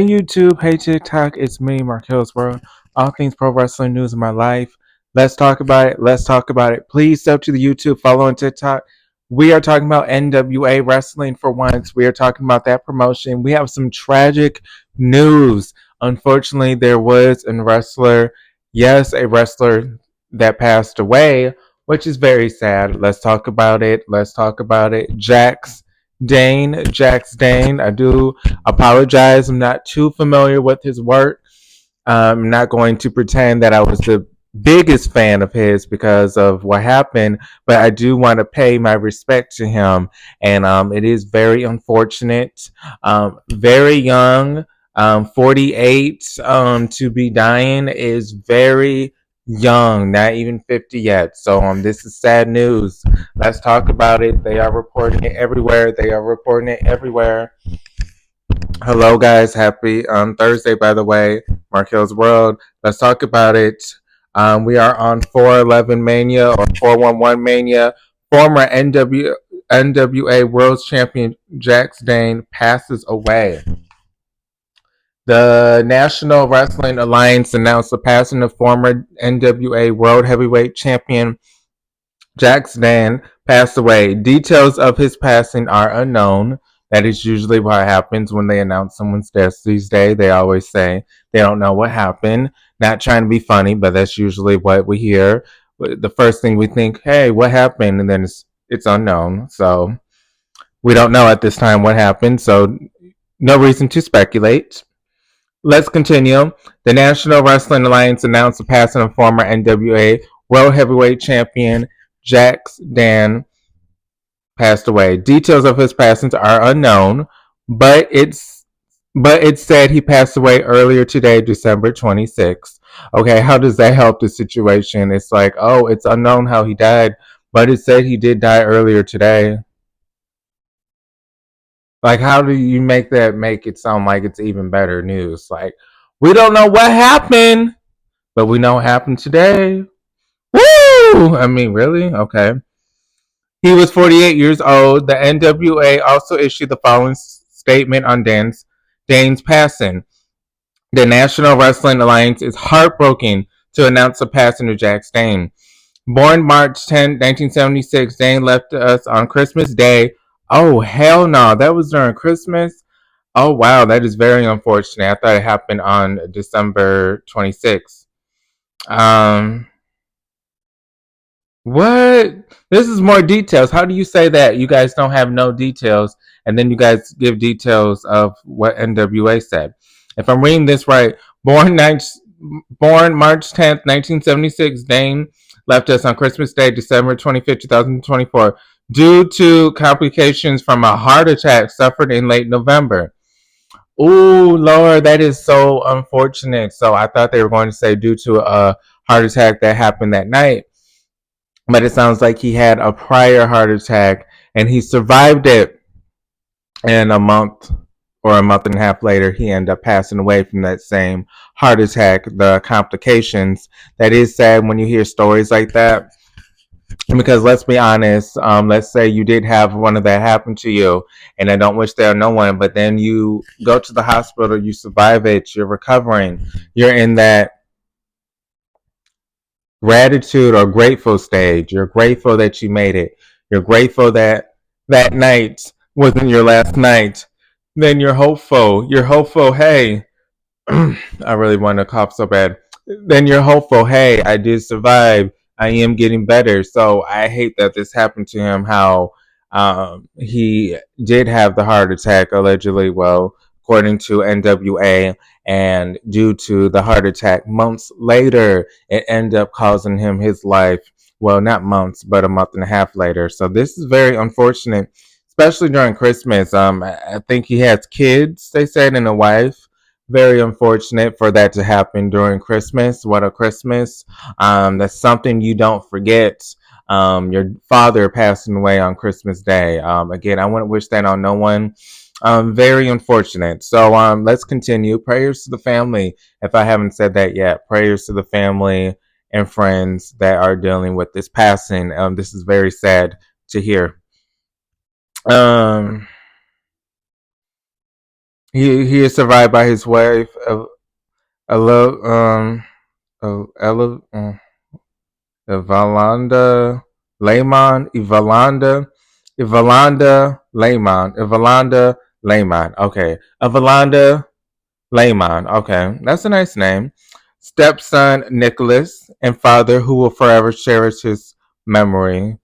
Hey YouTube, hey TikTok, it's me, Marquelworld. All things pro wrestling news in my life. Let's talk about it. Let's talk about it. Please sub to the YouTube, follow on TikTok. We are talking about NWA wrestling for once. We are talking about that promotion. We have some tragic news. Unfortunately, there was a wrestler, yes, a wrestler that passed away, which is very sad. Let's talk about it. Let's talk about it. Jax Dane. I do apologize. I'm not too familiar with his work. I'm not going to pretend that I was the biggest fan of his because of what happened, but I do want to pay my respect to him. And it is very unfortunate. Very young, 48, to be dying is very young, not even 50 yet. So this is sad news. Let's talk about it. They are reporting it everywhere. They are reporting it everywhere. Hello, guys. Happy Thursday, by the way. Markel's World. Let's talk about it. We are on 411 Mania or 411 Mania. Former NWA World Champion Jax Dane passes away. The National Wrestling Alliance announced the passing of former NWA World Heavyweight Champion Jax Dane passed away. Details of his passing are unknown. That is usually what happens when they announce someone's death these days. They always say they don't know what happened. Not trying to be funny, but that's usually what we hear. The first thing we think, hey, what happened? And then it's unknown. So we don't know at this time what happened. So no reason to speculate. Let's continue. The National Wrestling Alliance announced the passing of former NWA World Heavyweight Champion Jax Dane passed away. Details of his passing are unknown, but it said he passed away earlier today, December 26th. Okay, how does that help the situation? It's like, oh, it's unknown how he died, but it said he did die earlier today. Like, how do you make it sound like it's even better news? Like, we don't know what happened, but we know what happened today. Woo! I mean, really? Okay. He was 48 years old. The NWA also issued the following statement on Dane's passing. The National Wrestling Alliance is heartbroken to announce the passing of Jax Dane. Born March 10, 1976, Dane left us on Christmas Day. Oh, hell no. That was during Christmas? Oh, wow. That is very unfortunate. I thought it happened on December 26th. Um, What? This is more details. How do you say that you guys don't have no details and then you guys give details of what NWA said? If I'm reading this right, born March 10th, 1976, Dane left us on Christmas Day, December 25th, 2024, due to complications from a heart attack suffered in late November. Ooh, Lord, that is so unfortunate. So I thought they were going to say due to a heart attack that happened that night, but it sounds like he had a prior heart attack and he survived it. And a month and a half later, he ended up passing away from that same heart attack, the complications. That is sad when you hear stories like that. Because let's be honest, let's say you did have one of that happen to you, and I don't wish that on no one, but then you go to the hospital, you survive it, you're recovering, you're in that gratitude or grateful stage. You're grateful that you made it. You're grateful that that night wasn't your last night. Then you're hopeful. You're hopeful, hey, I really want to cough so bad. Then you're hopeful, hey, I did survive. I am getting better. So I hate that this happened to him, how he did have the heart attack, allegedly, well, according to NWA. And due to the heart attack, months later, it ended up causing him his life. Well, not months, but a month and a half later. So this is very unfortunate, especially during Christmas. I think he has kids, they said, and a wife. Very unfortunate for that to happen during Christmas. What a Christmas. That's something you don't forget. Your father passing away on Christmas Day. Again, I wouldn't wish that on no one. Very unfortunate. So let's continue. Prayers to the family. If I haven't said that yet, prayers to the family and friends that are dealing with this passing. This is very sad to hear. Um, He is survived by his wife, Ella, Ella, Evalanda Evalanda Lehman. Okay, Evalanda Lehman. Okay, that's a nice name. Stepson Nicholas and father, who will forever cherish his memory.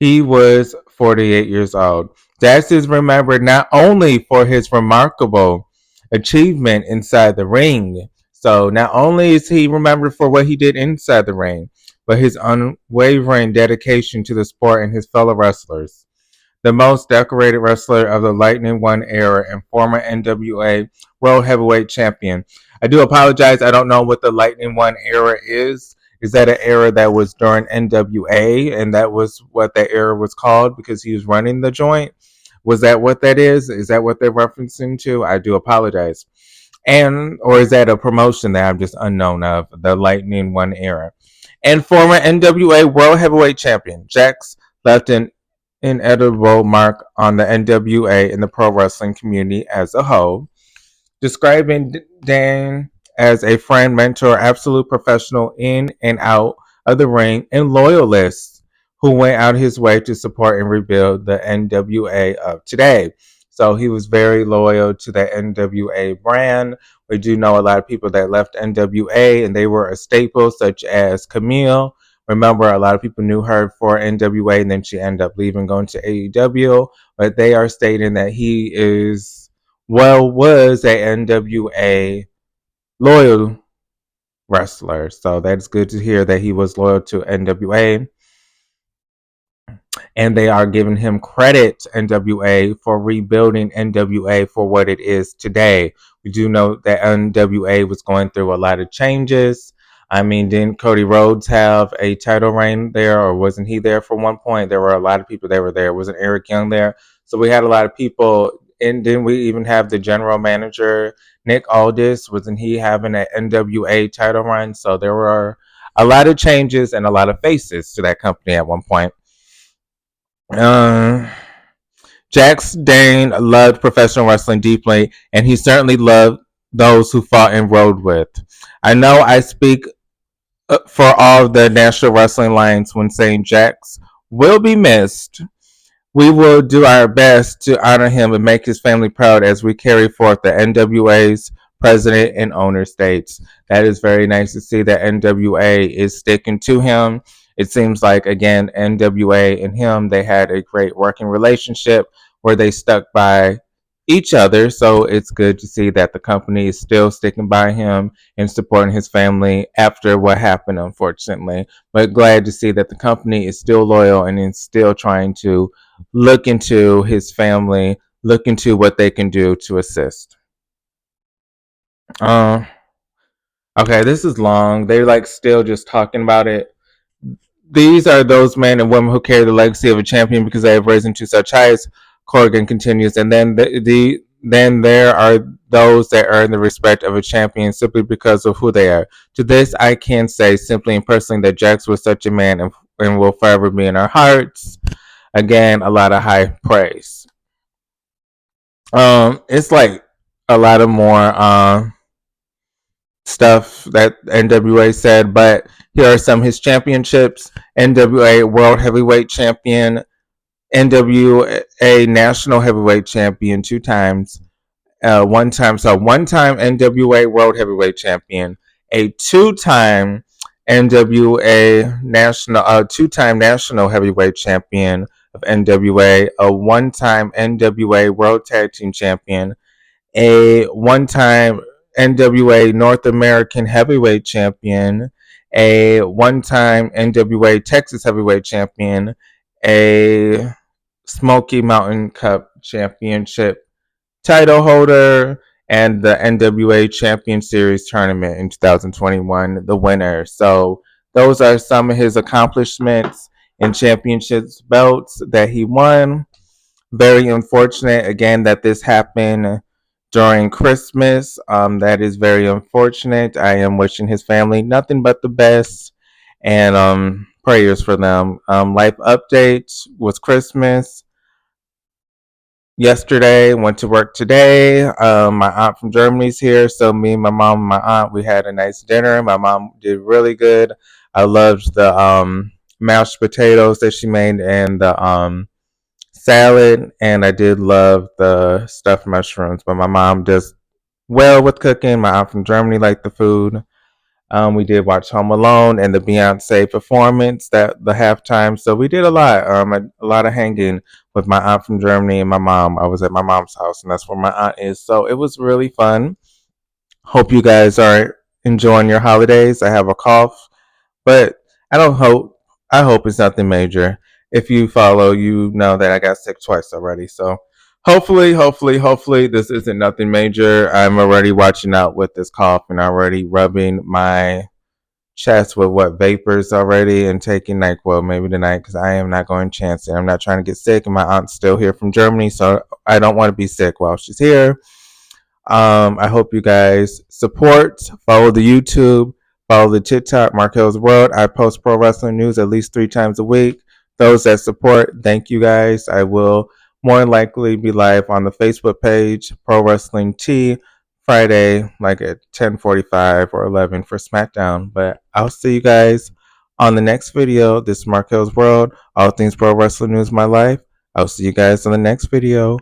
He was 48 years old. Dax is remembered not only for his remarkable achievement inside the ring, so not only is he remembered for what he did inside the ring, but his unwavering dedication to the sport and his fellow wrestlers. The most decorated wrestler of the Lightning One era and former NWA World Heavyweight Champion. I do apologize, I don't know what the Lightning One era is. Is that an era that was during NWA and that was what that era was called because he was running the joint? Was that what that is? Is that what they're referencing to? I do apologize. And or is that a promotion that I'm just unknown of, the Lightning One era? And former NWA World Heavyweight Champion Jax left an inedible mark on the NWA and the pro wrestling community as a whole, describing Dane as a friend, mentor, absolute professional in and out of the ring, and loyalist who went out his way to support and rebuild the NWA of today. So he was very loyal to the NWA brand. We do know a lot of people that left NWA and they were a staple, such as Camille. Remember, a lot of people knew her for NWA and then she ended up leaving, going to AEW. But they are stating that he was a NWA loyal wrestler. So that's good to hear that he was loyal to NWA. And they are giving him credit, NWA, for rebuilding NWA for what it is today. We do know that NWA was going through a lot of changes. I mean, didn't Cody Rhodes have a title reign there, or wasn't he there for one point? There were a lot of people that were there. Wasn't Eric Young there? So we had a lot of people. And then we even have the general manager, Nick Aldis. Wasn't he having an NWA title run? So there were a lot of changes and a lot of faces to that company at one point. Uh, Jax Dane loved professional wrestling deeply, and he certainly loved those who fought and rode with. I know I speak for all of the National Wrestling Alliance when saying Jax will be missed. We will do our best to honor him and make his family proud as we carry forth the NWA's president and owner states. That is very nice to see that NWA is sticking to him. It seems like, again, NWA and him, they had a great working relationship where they stuck by each other. So it's good to see that the company is still sticking by him and supporting his family after what happened, unfortunately. But glad to see that the company is still loyal and is still trying to look into his family, look into what they can do to assist. Uh, okay, this is long. They're like still just talking about it. These are those men and women who carry the legacy of a champion because they have risen to such heights. Corrigan continues, and then then there are those that earn the respect of a champion simply because of who they are. To this, I can say simply and personally that Jax was such a man and will forever be in our hearts. Again, a lot of high praise. It's like a lot of more stuff that NWA said, but here are some of his championships: NWA World Heavyweight Champion, NWA National Heavyweight Champion 2 times, one time NWA World Heavyweight Champion, a 2 time NWA National, 2 time National Heavyweight Champion of NWA, a 1 time NWA World Tag Team Champion, a 1 time NWA North American Heavyweight Champion, a 1 time NWA Texas Heavyweight Champion, a Smoky Mountain Cup Championship title holder, and the NWA Champion Series tournament in 2021, the winner. So those are some of his accomplishments and championships belts that he won. Very unfortunate again that this happened during Christmas. That is very unfortunate. I am wishing his family nothing but the best and prayers for them. Life updates was Christmas. yesterday, went to work today. My aunt from Germany's here, so me, my mom, and my aunt, we had a nice dinner. My mom did really good. I loved the mashed potatoes that she made and the salad, and I did love the stuffed mushrooms. But my mom does well with cooking. My aunt from Germany liked the food. We did watch Home Alone and the Beyonce performance, that the halftime. So we did a lot. A lot of hanging with my aunt from Germany and my mom. I was at my mom's house, and that's where my aunt is. So it was really fun. Hope you guys are enjoying your holidays. I have a cough, but I don't hope. I hope it's nothing major. If you follow, you know that I got sick twice already. So hopefully, this isn't nothing major. I'm already watching out with this cough and already rubbing my chest with what vapors already and taking NyQuil maybe tonight because I am not going to chance it. I'm not trying to get sick, and my aunt's still here from Germany, so I don't want to be sick while she's here. I hope you guys support, follow the YouTube, follow the TikTok, Marquelworld. I post pro wrestling news at least 3 times a week. Those that support, thank you guys. I will more than likely be live on the Facebook page, Pro Wrestling T, Friday, like at 10:45 or 11 for SmackDown. But I'll see you guys on the next video. This is Markel's World, all things pro wrestling news, my life. I'll see you guys on the next video.